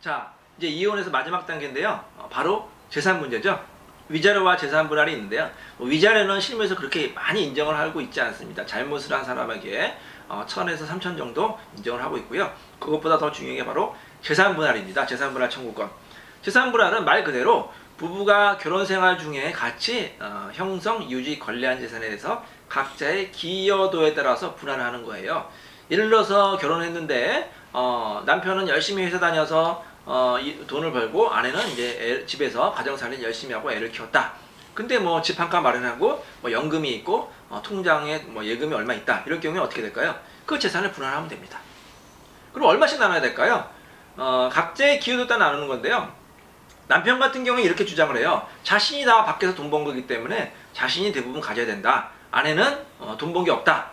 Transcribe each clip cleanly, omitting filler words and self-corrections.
자, 이제 이혼에서 마지막 단계인데요. 바로 재산 문제죠. 위자료와 재산 분할이 있는데요. 위자료는 실무에서 그렇게 많이 인정을 하고 있지 않습니다. 잘못을 한 사람에게 1,000에서 3,000 정도 인정을 하고 있고요. 그것보다 더 중요한 게 바로 재산 분할입니다. 재산 분할 청구권. 재산 분할은 말 그대로 부부가 결혼 생활 중에 같이 형성, 유지, 관리한 재산에 대해서 각자의 기여도에 따라서 분할하는 거예요. 예를 들어서 결혼했는데 남편은 열심히 회사 다녀서 돈을 벌고 아내는 이제 집에서 가정살림 열심히 하고 애를 키웠다. 근데 뭐 집 한 칸 마련하고 뭐 연금이 있고 통장에 뭐 예금이 얼마 있다. 이런 경우에 어떻게 될까요? 그 재산을 분할하면 됩니다. 그럼 얼마씩 나눠야 될까요? 각자의 기여도에 따라 나누는 건데요. 남편 같은 경우에 이렇게 주장을 해요. 자신이 다 밖에서 돈 번 거기 때문에 자신이 대부분 가져야 된다. 아내는 돈 번 게 없다.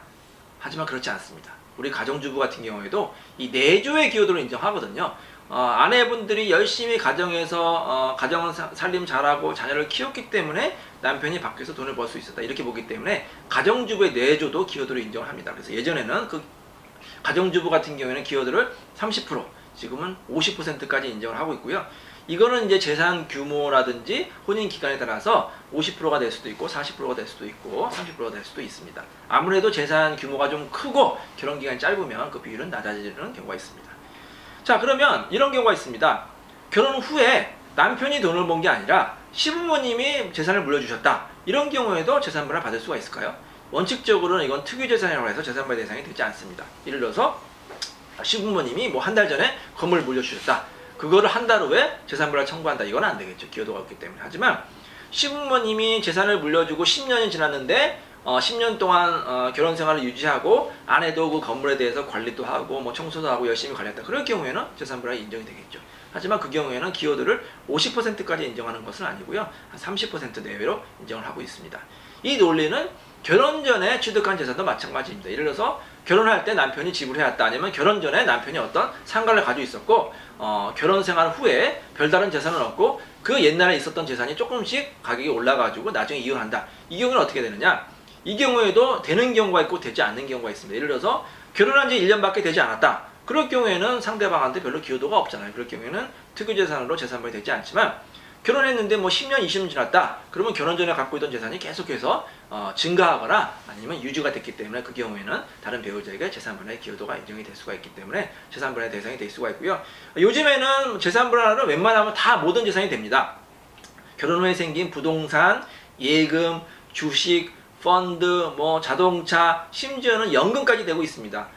하지만 그렇지 않습니다. 우리 가정주부 같은 경우에도 이 내조의 기여도를 인정하거든요. 아내분들이 열심히 가정에서 가정 살림 잘하고 자녀를 키웠기 때문에 남편이 밖에서 돈을 벌 수 있었다. 이렇게 보기 때문에 가정주부의 내조도 기여도를 인정을 합니다. 그래서 예전에는 그 가정주부 같은 경우에는 기여도를 30%, 지금은 50%까지 인정을 하고 있고요. 이거는 이제 재산 규모라든지 혼인 기간에 따라서 50%가 될 수도 있고 40%가 될 수도 있고 30%가 될 수도 있습니다. 아무래도 재산 규모가 좀 크고 결혼 기간이 짧으면 그 비율은 낮아지는 경우가 있습니다. 자, 그러면 이런 경우가 있습니다. 결혼 후에 남편이 돈을 번 게 아니라 시부모님이 재산을 물려주셨다. 이런 경우에도 재산분할 받을 수가 있을까요? 원칙적으로는 이건 특유재산이라고 해서 재산분할 대상이 되지 않습니다. 예를 들어서 시부모님이 뭐 한 달 전에 건물을 물려주셨다. 그거를 한 달 후에 재산분할 청구한다. 이건 안 되겠죠. 기여도가 없기 때문에. 하지만 시부모님이 재산을 물려주고 10년이 지났는데 10년 동안 결혼 생활을 유지하고 아내도 그 건물에 대해서 관리도 하고 뭐 청소도 하고 열심히 관리했다. 그럴 경우에는 재산분할이 인정이 되겠죠. 하지만 그 경우에는 기여도를 50%까지 인정하는 것은 아니고요. 한 30% 내외로 인정을 하고 있습니다. 이 논리는 결혼 전에 취득한 재산도 마찬가지입니다. 예를 들어서 결혼할 때 남편이 지불해왔다. 아니면 결혼 전에 남편이 어떤 상가를 가지고 있었고 결혼 생활 후에 별다른 재산은 없고 그 옛날에 있었던 재산이 조금씩 가격이 올라가지고 나중에 이혼한다. 이 경우는 어떻게 되느냐? 이 경우에도 되는 경우가 있고 되지 않는 경우가 있습니다. 예를 들어서 결혼한 지 1년밖에 되지 않았다. 그럴 경우에는 상대방한테 별로 기여도가 없잖아요. 그럴 경우에는 특유재산으로 재산분할이 되지 않지만 결혼했는데 뭐 10년, 20년 지났다. 그러면 결혼 전에 갖고 있던 재산이 계속해서 증가하거나 아니면 유지가 됐기 때문에 그 경우에는 다른 배우자에게 재산분할의 기여도가 인정이 될 수가 있기 때문에 재산분할의 대상이 될 수가 있고요. 요즘에는 재산분할은 웬만하면 다 모든 재산이 됩니다. 결혼 후에 생긴 부동산, 예금, 주식, 펀드, 뭐 자동차, 심지어는 연금까지 되고 있습니다.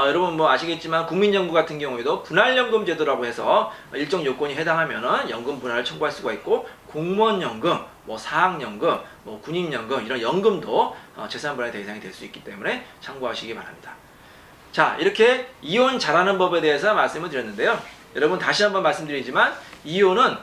여러분 뭐 아시겠지만 국민연금 같은 경우에도 분할연금 제도라고 해서 일정 요건이 해당하면은 연금 분할을 청구할 수가 있고 공무원연금, 뭐 사학연금, 뭐 군인연금 이런 연금도 재산분할 대상이 될 수 있기 때문에 참고하시기 바랍니다. 자, 이렇게 이혼 잘하는 법에 대해서 말씀을 드렸는데요. 여러분 다시 한번 말씀드리지만 이혼은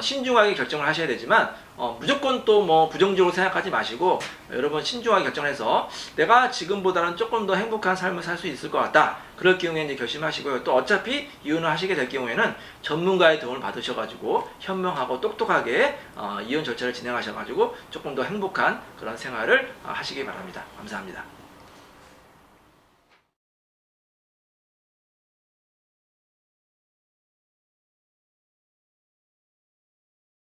신중하게 결정을 하셔야 되지만 무조건 또 뭐 부정적으로 생각하지 마시고 여러분 신중하게 결정해서 내가 지금보다는 조금 더 행복한 삶을 살 수 있을 것 같다. 그럴 경우에 이제 결심하시고요. 또 어차피 이혼을 하시게 될 경우에는 전문가의 도움을 받으셔가지고 현명하고 똑똑하게 이혼 절차를 진행하셔가지고 조금 더 행복한 그런 생활을 하시기 바랍니다. 감사합니다.